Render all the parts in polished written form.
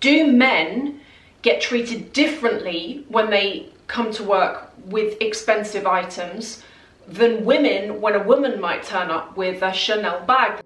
Do men get treated differently when they come to work with expensive items than women when a woman might turn up with a Chanel bag?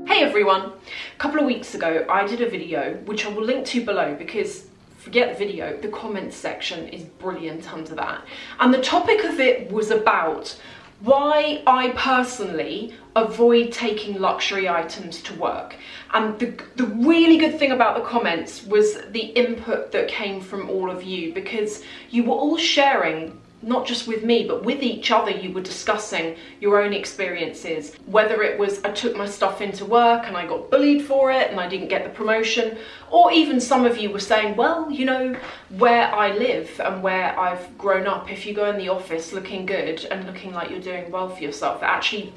Hey everyone! A couple of weeks ago I did a video which I will link to below because forget the video, the comments section is brilliant under that. And the topic of it was about why I personally avoid taking luxury items to work. And the really good thing about the comments was the input that came from all of you, because you were all sharing, not just with me, but with each other. You were discussing your own experiences, whether it was I took my stuff into work and I got bullied for it and I didn't get the promotion, or even some of you were saying, well, you know, where I live and where I've grown up, if you go in the office looking good and looking like you're doing well for yourself, it actually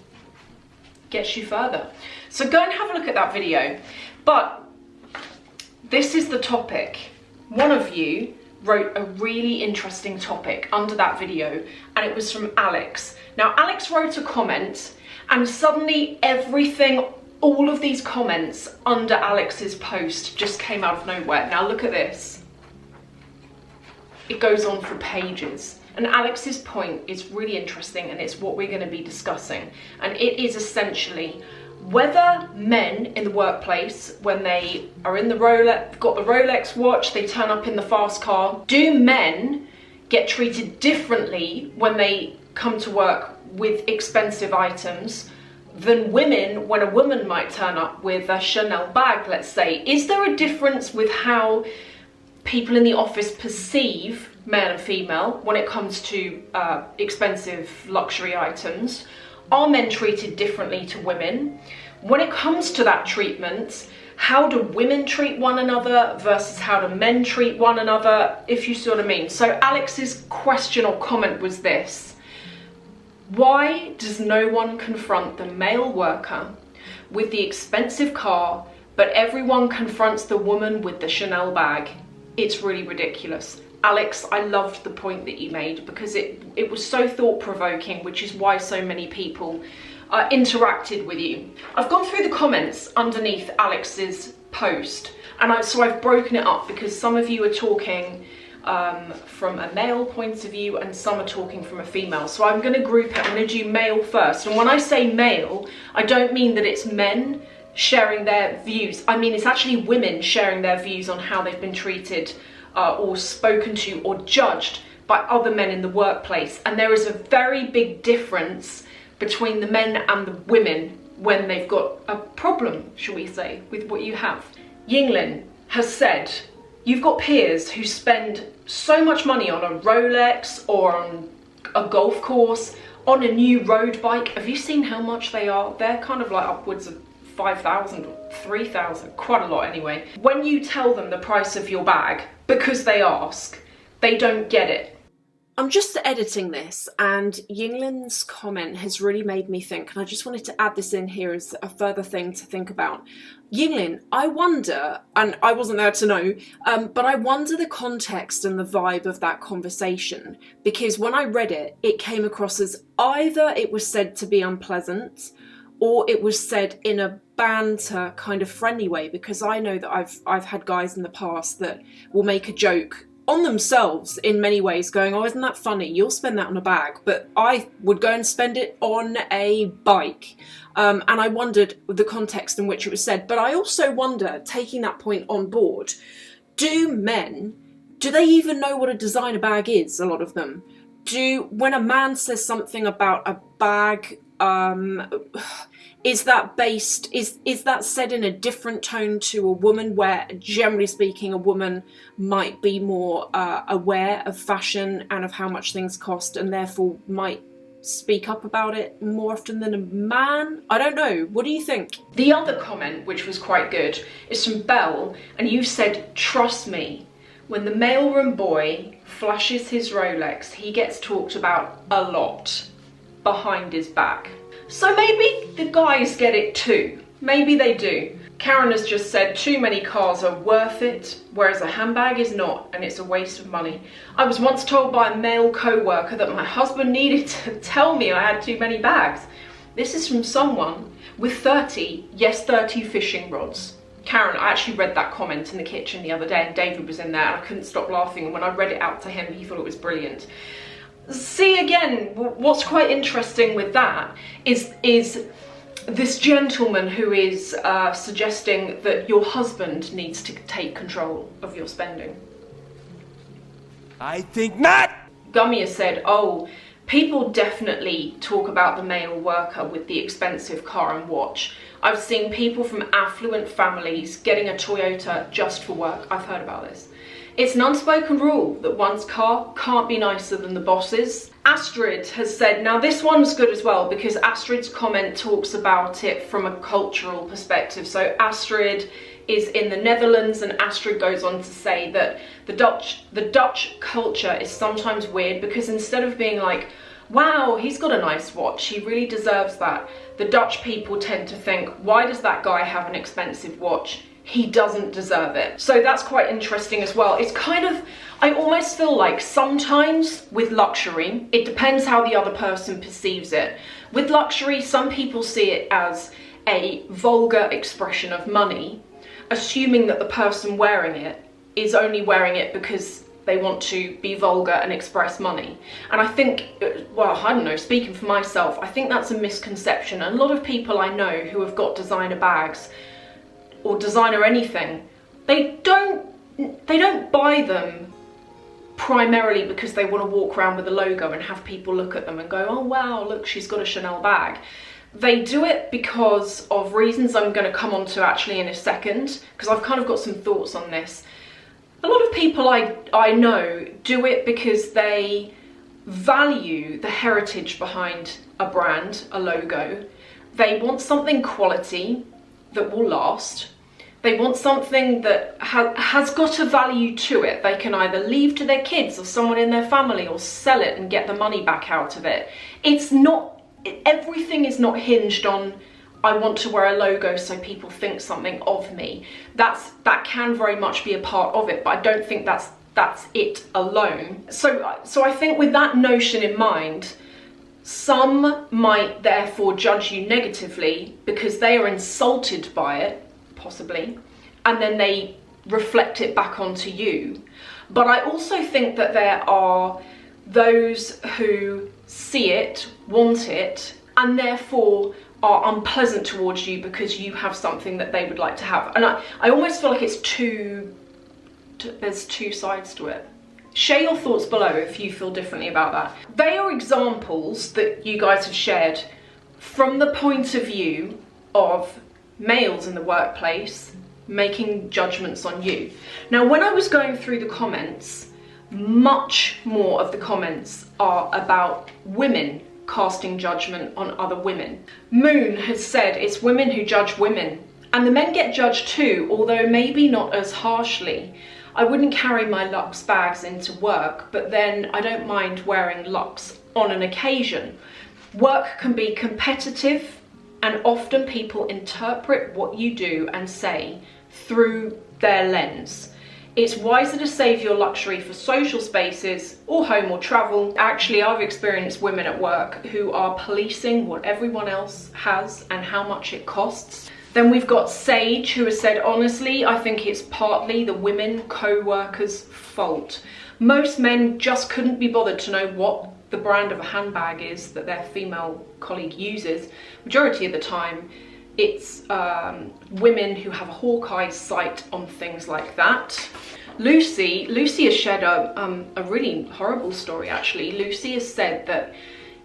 gets you further. So go and have a look at that video. But this is the topic. One of you wrote a really interesting topic under that video, and it was from Alex. Now, Alex wrote a comment, and suddenly everything, all of these comments under Alex's post just came out of nowhere. Now look at this. It goes on for pages. And Alex's point is really interesting, and it's what we're going to be discussing. And it is essentially whether men in the workplace, when they are in the Rolex, got the Rolex watch, they turn up in the fast car, do men get treated differently when they come to work with expensive items than women when a woman might turn up with a Chanel bag, let's say? Is there a difference with how people in the office perceive male and female when it comes to expensive luxury items? Are men treated differently to women? When it comes to that treatment, how do women treat one another versus how do men treat one another, if you see what I mean? So Alex's question or comment was this: why does no one confront the male worker with the expensive car, but everyone confronts the woman with the Chanel bag? It's really ridiculous. Alex, I loved the point that you made because it was so thought-provoking, which is why so many people interacted with you. I've gone through the comments underneath Alex's post, and so I've broken it up because some of you are talking from a male point of view and some are talking from a female. So I'm going to group it. I'm going to do male first. And when I say male, I don't mean that it's men sharing their views. I mean, it's actually women sharing their views on how they've been treated or spoken to or judged by other men in the workplace. And there is a very big difference between the men and the women when they've got a problem, shall we say, with what you have. Yinglin has said, you've got peers who spend so much money on a Rolex or on a golf course, on a new road bike. Have you seen how much they are? They're kind of like upwards of 5,000 or 3,000, quite a lot anyway. When you tell them the price of your bag, because they ask, they don't get it. I'm just editing this, and Yinglin's comment has really made me think, and I just wanted to add this in here as a further thing to think about. Yinglin, I wonder, and I wasn't there to know, but I wonder the context and the vibe of that conversation, because when I read it, it came across as either it was said to be unpleasant, or it was said in a banter kind of friendly way, because I know that I've had guys in the past that will make a joke on themselves in many ways, going, oh, isn't that funny? You'll spend that on a bag, but I would go and spend it on a bike. And I wondered the context in which it was said, but I also wonder, taking that point on board, do they even know what a designer bag is, a lot of them? When a man says something about a bag, is that said in a different tone to a woman, where generally speaking a woman might be more aware of fashion and of how much things cost and therefore might speak up about it more often than a man? I don't know. What do you think? The other comment, which was quite good, is from Belle, and you said, trust me, when the mailroom boy flashes his Rolex, he gets talked about a lot behind his back. So maybe the guys get it too. Maybe they do. Karen has just said too many cars are worth it, whereas a handbag is not, and it's a waste of money. I was once told by a male co-worker that my husband needed to tell me I had too many bags. This is from someone with 30, yes, 30 fishing rods. Karen, I actually read that comment in the kitchen the other day, and David was in there, and I couldn't stop laughing. And when I read it out to him, he thought it was brilliant. See, again, what's quite interesting with that is this gentleman who is suggesting that your husband needs to take control of your spending. I think not! Gummy has said, oh, people definitely talk about the male worker with the expensive car and watch. I've seen people from affluent families getting a Toyota just for work. I've heard about this. It's an unspoken rule that one's car can't be nicer than the boss's. Astrid has said, now this one's good as well, because Astrid's comment talks about it from a cultural perspective. So Astrid is in the Netherlands, and Astrid goes on to say that the Dutch culture is sometimes weird, because instead of being like, wow, he's got a nice watch, he really deserves that, the Dutch people tend to think, why does that guy have an expensive watch? He doesn't deserve it. So that's quite interesting as well. It's kind of, I almost feel like sometimes with luxury, it depends how the other person perceives it. With luxury, some people see it as a vulgar expression of money, assuming that the person wearing it is only wearing it because they want to be vulgar and express money. And I think, well, I don't know, speaking for myself, I think that's a misconception. And a lot of people I know who have got designer bags or designer anything, they don't buy them primarily because they want to walk around with a logo and have people look at them and go, oh wow, look, she's got a Chanel bag. They do it because of reasons I'm going to come on to actually in a second, because I've kind of got some thoughts on this. A lot of people I know do it because they value the heritage behind a brand, a logo. They want something quality that will last. They want something that has got a value to it. They can either leave to their kids or someone in their family, or sell it and get the money back out of it. It's not, everything is not hinged on, I want to wear a logo so people think something of me. That can very much be a part of it, but I don't think that's it alone. So I think with that notion in mind, some might therefore judge you negatively because they are insulted by it, possibly, and then they reflect it back onto you. But I also think that there are those who see it, want it, and therefore are unpleasant towards you because you have something that they would like to have. And I almost feel like there's two sides to it. Share your thoughts below if you feel differently about that. They are examples that you guys have shared from the point of view of males in the workplace making judgments on you. Now, when I was going through the comments, much more of the comments are about women casting judgment on other women. Moon has said it's women who judge women, and the men get judged too, although maybe not as harshly. I wouldn't carry my Luxe bags into work, but then I don't mind wearing Luxe on an occasion. Work can be competitive, and often people interpret what you do and say through their lens. It's wiser to save your luxury for social spaces or home or travel. Actually, I've experienced women at work who are policing what everyone else has and how much it costs. Then we've got Sage, who has said, honestly, I think it's partly the women co-workers' fault. Most men just couldn't be bothered to know what the brand of a handbag is that their female colleague uses. Majority of the time, it's women who have a hawk-eye sight on things like that. Lucy has shared a really horrible story, actually. Lucy has said that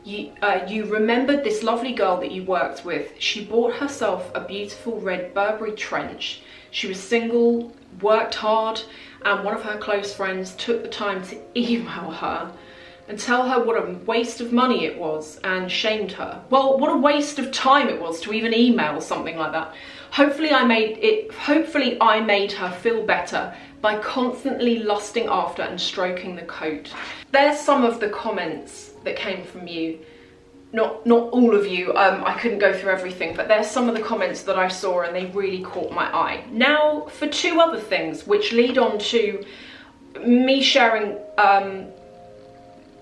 you remembered this lovely girl that you worked with. She bought herself a beautiful red Burberry trench. She was single, worked hard, and one of her close friends took the time to email her and tell her what a waste of money it was and shamed her. Well, what a waste of time it was to even email something like that. Hopefully I made her feel better by constantly lusting after and stroking the coat. There's some of the comments that came from you. Not all of you, I couldn't go through everything, but there's some of the comments that I saw and they really caught my eye. Now for two other things which lead on to me sharing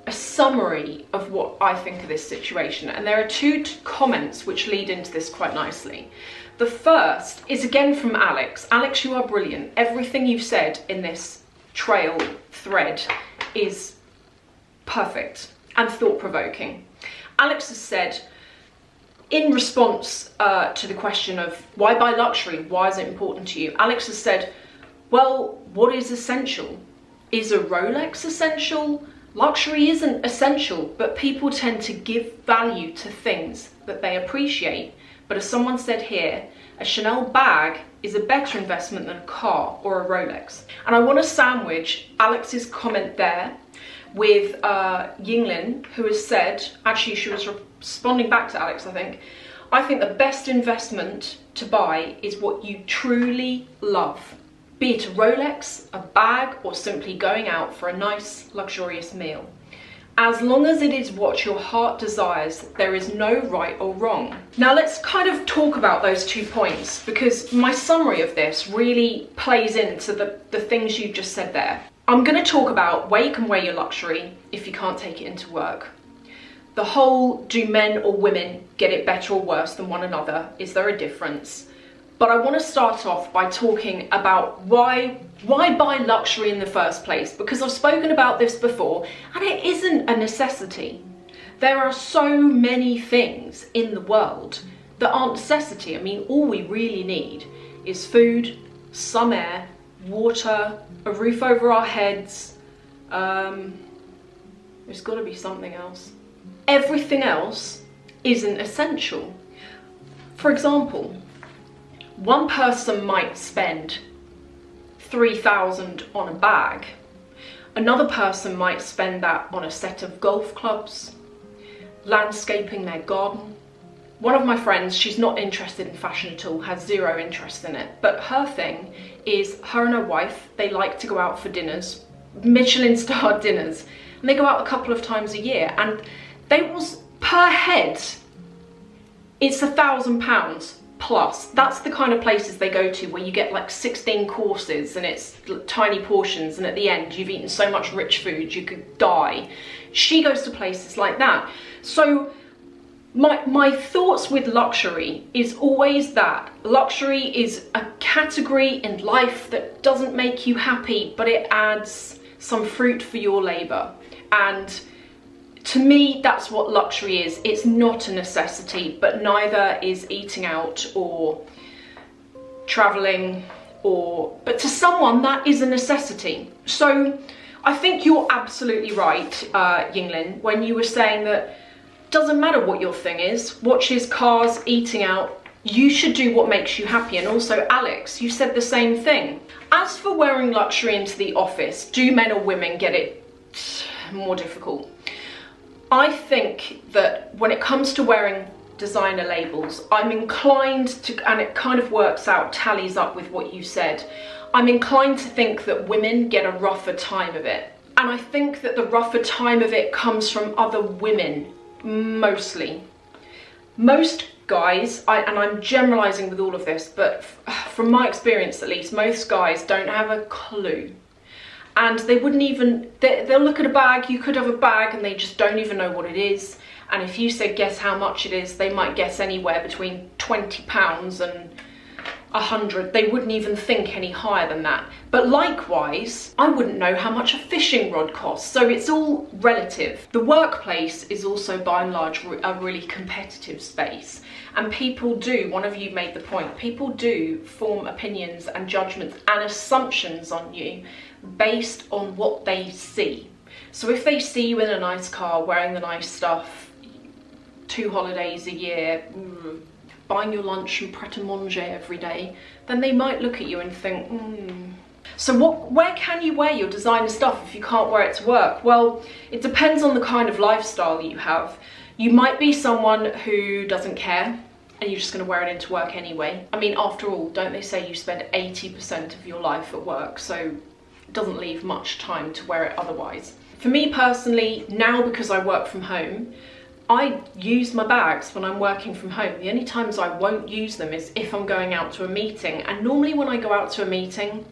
a summary of what I think of this situation, and there are two comments which lead into this quite nicely. The first is again from Alex. Alex, you are brilliant. Everything you've said in this trail thread is perfect and thought-provoking. Alex has said, in response to the question of why buy luxury, why is it important to you? Alex has said, well, what is essential? Is a Rolex essential? Luxury isn't essential, but people tend to give value to things that they appreciate. But as someone said here, a Chanel bag is a better investment than a car or a Rolex. And I want to sandwich Alex's comment there with Yinglin, who has said, actually she was responding back to Alex, I think the best investment to buy is what you truly love. Be it a Rolex, a bag, or simply going out for a nice, luxurious meal. As long as it is what your heart desires, there is no right or wrong. Now let's kind of talk about those 2 points, because my summary of this really plays into the things you've just said there. I'm going to talk about where you can wear your luxury if you can't take it into work. The whole, do men or women get it better or worse than one another? Is there a difference? But I want to start off by talking about why buy luxury in the first place, because I've spoken about this before and it isn't a necessity. There are so many things in the world that aren't necessity. I mean, all we really need is food, some air, water, a roof over our heads. There's got to be something else. Everything else isn't essential. For example, one person might spend $3,000 on a bag. Another person might spend that on a set of golf clubs, landscaping their garden. One of my friends, she's not interested in fashion at all, has zero interest in it, but her thing is her and her wife, they like to go out for dinners, Michelin-starred dinners, and they go out a couple of times a year, and they was per head, it's £1,000 plus. That's the kind of places they go to where you get like 16 courses and it's tiny portions, and at the end you've eaten so much rich food you could die. She goes to places like that. So my thoughts with luxury is always that luxury is a category in life that doesn't make you happy, but it adds some fruit for your labor. And to me, that's what luxury is. It's not a necessity, but neither is eating out or traveling, but to someone that is a necessity. So I think you're absolutely right, Yinglin, when you were saying that doesn't matter what your thing is, watches, cars, eating out, you should do what makes you happy. And also, Alex, you said the same thing. As for wearing luxury into the office, do men or women get it more difficult? I think that when it comes to wearing designer labels, I'm inclined to, and it kind of works out, tallies up with what you said, I'm inclined to think that women get a rougher time of it. And I think that the rougher time of it comes from other women, mostly. Most guys, and I'm generalizing with all of this, but from my experience at least, most guys don't have a clue. And they wouldn't even, they'll look at a bag, you could have a bag and they just don't even know what it is. And if you say guess how much it is, they might guess anywhere between £20 and 100. They wouldn't even think any higher than that. But likewise, I wouldn't know how much a fishing rod costs. So it's all relative. The workplace is also by and large a really competitive space. And people do, one of you made the point, people do form opinions and judgments and assumptions on you based on what they see. So if they see you in a nice car, wearing the nice stuff, 2 holidays a year, buying your lunch from Pret-a-Manger every day, then they might look at you and think, So where can you wear your designer stuff if you can't wear it to work? Well, it depends on the kind of lifestyle you have. You might be someone who doesn't care and you're just going to wear it into work anyway. I mean, after all, don't they say you spend 80% of your life at work, so it doesn't leave much time to wear it otherwise. For me personally, now because I work from home, I use my bags when I'm working from home. The only times I won't use them is if I'm going out to a meeting. And normally when I go out to a meeting,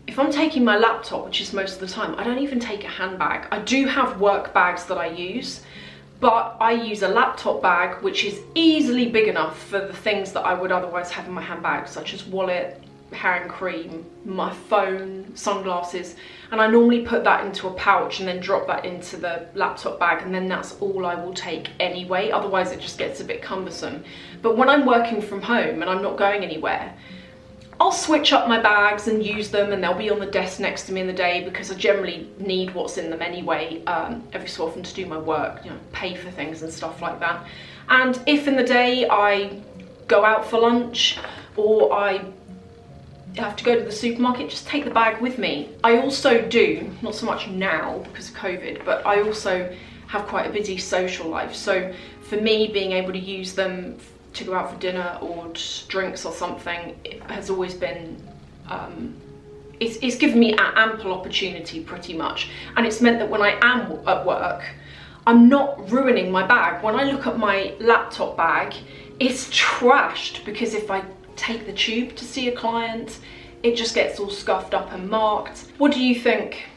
if I'm taking my laptop, which is most of the time, I don't even take a handbag. I do have work bags that I use, but I use a laptop bag which is easily big enough for the things that I would otherwise have in my handbag, such as wallet, hair and cream, my phone, sunglasses, and I normally put that into a pouch and then drop that into the laptop bag, and then that's all I will take anyway, otherwise it just gets a bit cumbersome. But when I'm working from home and I'm not going anywhere, I'll switch up my bags and use them, and they'll be on the desk next to me in the day because I generally need what's in them anyway, every so often to do my work, you know, pay for things and stuff like that. And if in the day I go out for lunch or I have to go to the supermarket, just take the bag with me. I also do, not so much now because of COVID, but I also have quite a busy social life. So for me, being able to use them to go out for dinner or just drinks or something, it has always been, it's given me ample opportunity pretty much. And it's meant that when I am at work, I'm not ruining my bag. When I look at my laptop bag, it's trashed because if I take the tube to see a client, it just gets all scuffed up and marked. What do you think?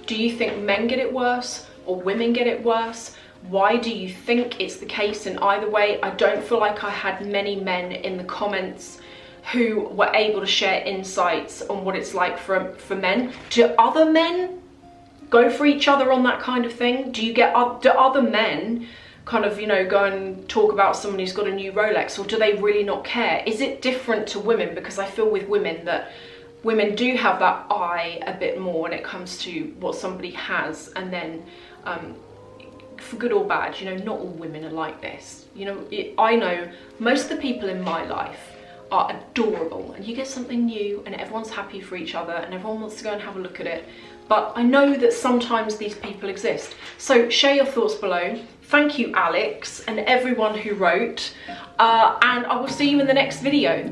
Do you think men get it worse or women get it worse? Why do you think it's the case in either way? I don't feel like I had many men in the comments who were able to share insights on what it's like for men. Do other men go for each other on that kind of thing? Do other men kind of, you know, go and talk about someone who's got a new Rolex, or do they really not care? Is it different to women? Because I feel with women that women do have that eye a bit more when it comes to what somebody has, and then for good or bad, you know, not all women are like this. You know, I know most of the people in my life are adorable, and you get something new and everyone's happy for each other and everyone wants to go and have a look at it. But I know that sometimes these people exist. So share your thoughts below. Thank you, Alex, and everyone who wrote, and I will see you in the next video.